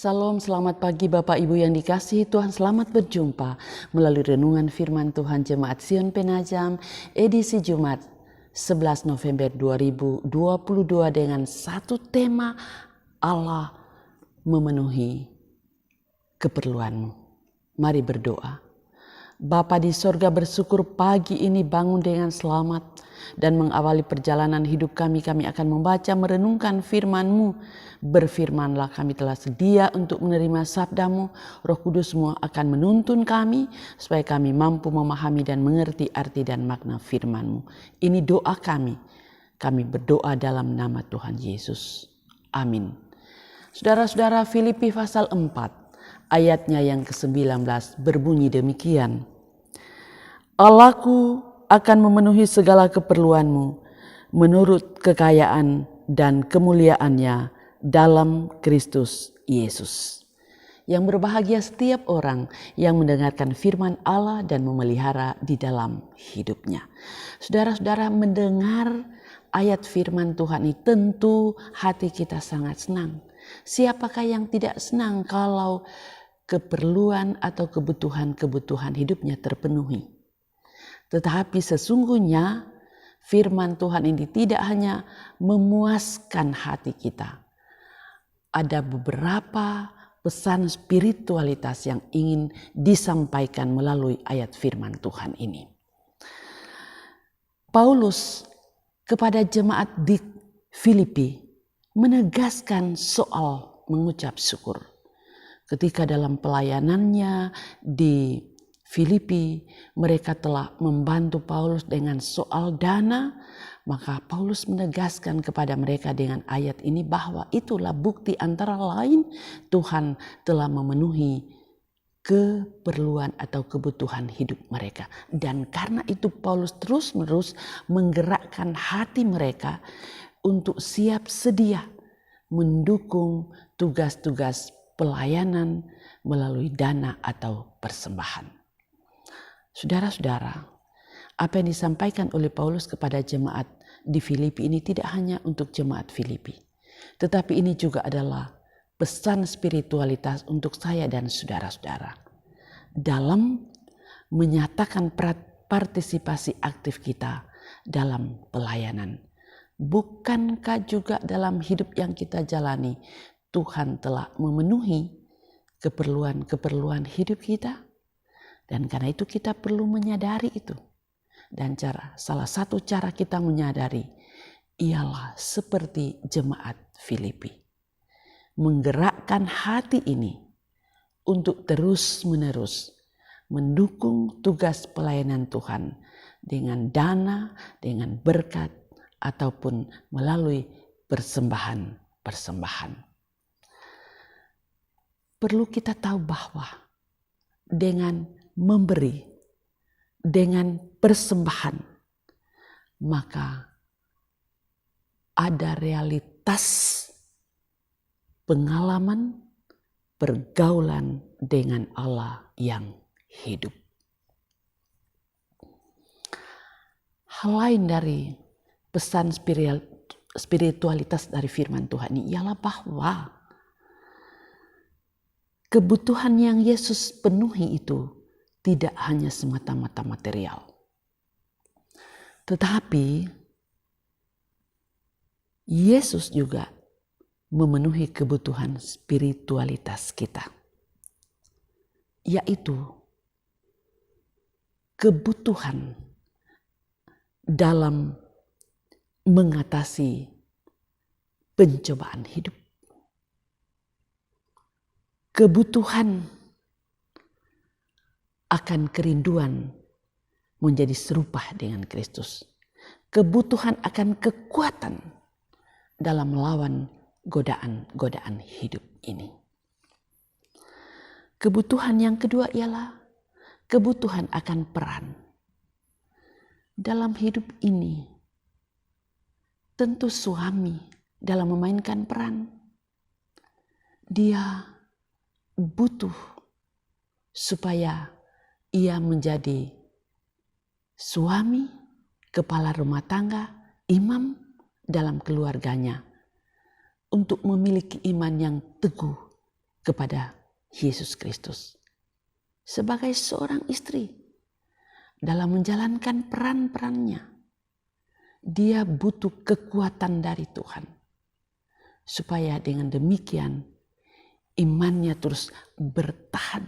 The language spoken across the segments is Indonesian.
Salam, selamat pagi Bapak Ibu yang dikasihi Tuhan. Selamat berjumpa melalui renungan firman Tuhan Jemaat Sion Penajam edisi Jumat 11 November 2022 dengan satu tema, Allah memenuhi keperluanmu. Mari berdoa. Bapa di sorga, bersyukur pagi ini bangun dengan selamat dan mengawali perjalanan hidup kami. Kami akan membaca merenungkan firman-Mu. Berfirmanlah, kami telah sedia untuk menerima sabdamu. Roh Kudus-Mu akan menuntun kami supaya kami mampu memahami dan mengerti arti dan makna firman-Mu. Ini doa kami. Kami berdoa dalam nama Tuhan Yesus. Amin. Saudara-saudara, Filipi pasal 4 ayatnya yang ke-19 berbunyi demikian. Allahku akan memenuhi segala keperluanmu menurut kekayaan dan kemuliaannya dalam Kristus Yesus. Yang berbahagia setiap orang yang mendengarkan firman Allah dan memelihara di dalam hidupnya. Saudara-saudara, mendengar ayat firman Tuhan ini tentu hati kita sangat senang. Siapakah yang tidak senang kalau keperluan atau kebutuhan hidupnya terpenuhi? Tetapi sesungguhnya firman Tuhan ini tidak hanya memuaskan hati kita. Ada beberapa pesan spiritualitas yang ingin disampaikan melalui ayat firman Tuhan ini. Paulus kepada jemaat di Filipi menegaskan soal mengucap syukur. Ketika dalam pelayanannya di Filipi mereka telah membantu Paulus dengan soal dana, maka Paulus menegaskan kepada mereka dengan ayat ini bahwa itulah bukti antara lain Tuhan telah memenuhi keperluan atau kebutuhan hidup mereka. Dan karena itu Paulus terus-menerus menggerakkan hati mereka untuk siap sedia mendukung tugas-tugas pelayanan melalui dana atau persembahan. Saudara-saudara, apa yang disampaikan oleh Paulus kepada jemaat di Filipi ini tidak hanya untuk jemaat Filipi, tetapi ini juga adalah pesan spiritualitas untuk saya dan saudara-saudara dalam menyatakan partisipasi aktif kita dalam pelayanan. Bukankah juga dalam hidup yang kita jalani Tuhan telah memenuhi keperluan hidup kita? Dan karena itu kita perlu menyadari itu. Dan salah satu cara kita menyadari ialah seperti jemaat Filipi. Menggerakkan hati ini untuk terus-menerus mendukung tugas pelayanan Tuhan dengan dana, dengan berkat, ataupun melalui persembahan. Perlu kita tahu bahwa dengan memberi, dengan persembahan, maka ada realitas pengalaman pergaulan dengan Allah yang hidup. Hal lain dari pesan spiritualitas dari firman Tuhan ini ialah bahwa kebutuhan yang Yesus penuhi itu tidak hanya semata-mata material. Tetapi Yesus juga memenuhi kebutuhan spiritualitas kita. Yaitu kebutuhan dalam mengatasi pencobaan hidup. Kebutuhan akan kerinduan menjadi serupa dengan Kristus. Kebutuhan akan kekuatan dalam melawan godaan hidup ini. Kebutuhan yang kedua ialah kebutuhan akan peran. Dalam hidup ini, tentu suami dalam memainkan peran, dia butuh supaya ia menjadi suami, kepala rumah tangga, imam dalam keluarganya, untuk memiliki iman yang teguh kepada Yesus Kristus. Sebagai seorang istri dalam menjalankan peran-perannya, dia butuh kekuatan dari Tuhan. Supaya dengan demikian imannya terus bertahan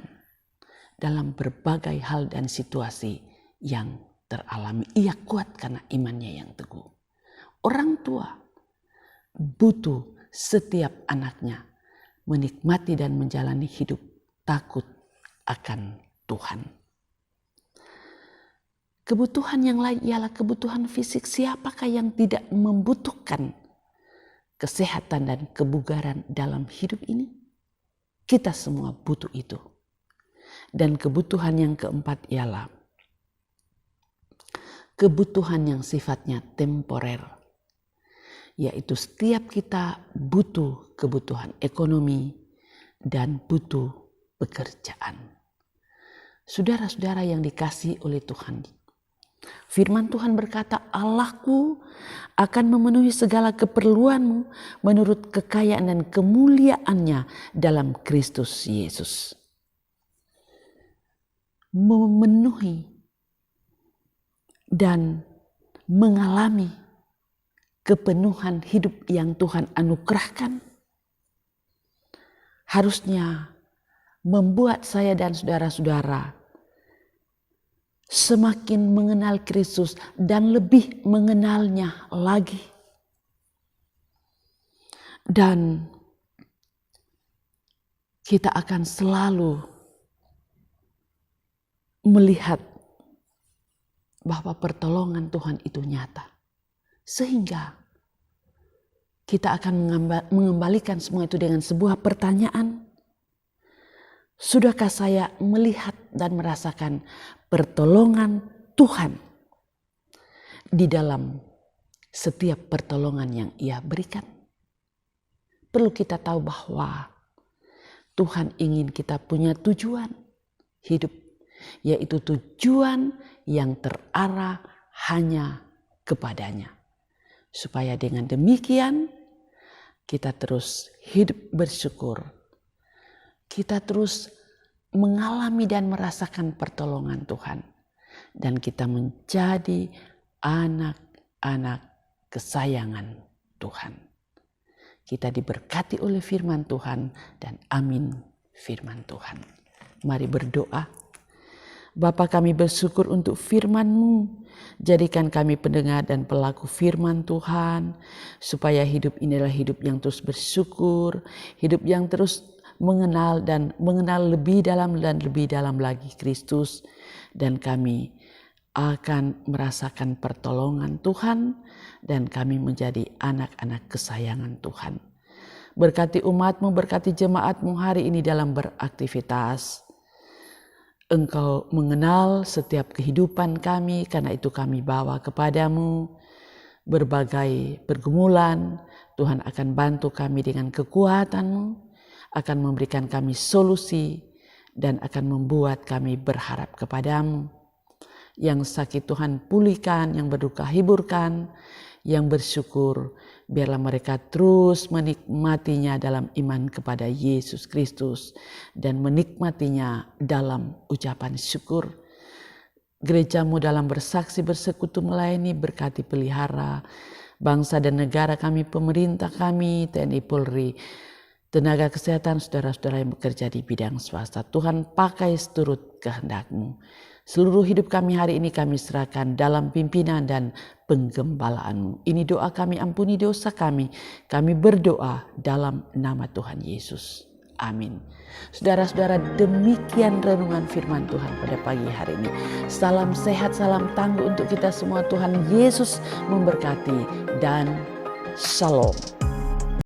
dalam berbagai hal dan situasi yang teralami. Ia kuat karena imannya yang teguh. Orang tua butuh setiap anaknya menikmati dan menjalani hidup takut akan Tuhan. Kebutuhan yang lain ialah kebutuhan fisik. Siapakah yang tidak membutuhkan kesehatan dan kebugaran dalam hidup ini? Kita semua butuh itu. Dan kebutuhan yang keempat ialah kebutuhan yang sifatnya temporer. Yaitu setiap kita butuh kebutuhan ekonomi dan butuh pekerjaan. Saudara-saudara yang dikasihi oleh Tuhan, firman Tuhan berkata, Allahku akan memenuhi segala keperluanmu menurut kekayaan dan kemuliaannya dalam Kristus Yesus. Memenuhi dan mengalami kepenuhan hidup yang Tuhan anugerahkan harusnya membuat saya dan saudara-saudara semakin mengenal Kristus dan lebih mengenalnya lagi. Dan kita akan selalu melihat bahwa pertolongan Tuhan itu nyata. Sehingga kita akan mengembalikan semua itu dengan sebuah pertanyaan. Sudahkah saya melihat dan merasakan pertolongan Tuhan di dalam setiap pertolongan yang Ia berikan? Perlu kita tahu bahwa Tuhan ingin kita punya tujuan hidup, yaitu tujuan yang terarah hanya kepadanya. Supaya dengan demikian kita terus hidup bersyukur. Kita terus mengalami dan merasakan pertolongan Tuhan. Dan kita menjadi anak-anak kesayangan Tuhan. Kita diberkati oleh firman Tuhan dan amin firman Tuhan. Mari berdoa. Bapa, kami bersyukur untuk firman-Mu. Jadikan kami pendengar dan pelaku firman Tuhan. Supaya hidup inilah hidup yang terus bersyukur. Hidup yang terus mengenal dan mengenal lebih dalam dan lebih dalam lagi Kristus. Dan kami akan merasakan pertolongan Tuhan. Dan kami menjadi anak-anak kesayangan Tuhan. Berkati umat-Mu, berkati jemaat-Mu hari ini dalam beraktivitas. Engkau mengenal setiap kehidupan kami, karena itu kami bawa kepadamu. Berbagai pergumulan, Tuhan akan bantu kami dengan kekuatan-Mu, akan memberikan kami solusi, dan akan membuat kami berharap kepadamu. Yang sakit Tuhan pulihkan, yang berduka hiburkan, yang bersyukur, biarlah mereka terus menikmatinya dalam iman kepada Yesus Kristus dan menikmatinya dalam ucapan syukur. Gereja-Mu dalam bersaksi bersekutu melayani, berkati pelihara bangsa dan negara kami, pemerintah kami, TNI Polri, tenaga kesehatan, saudara-saudara yang bekerja di bidang swasta. Tuhan pakai seturut kehendak-Mu. Seluruh hidup kami hari ini kami serahkan dalam pimpinan dan penggembalaan-Mu. Ini doa kami, ampuni dosa kami. Kami berdoa dalam nama Tuhan Yesus. Amin. Saudara-saudara, demikian renungan firman Tuhan pada pagi hari ini. Salam sehat, salam tangguh untuk kita semua. Tuhan Yesus memberkati dan shalom.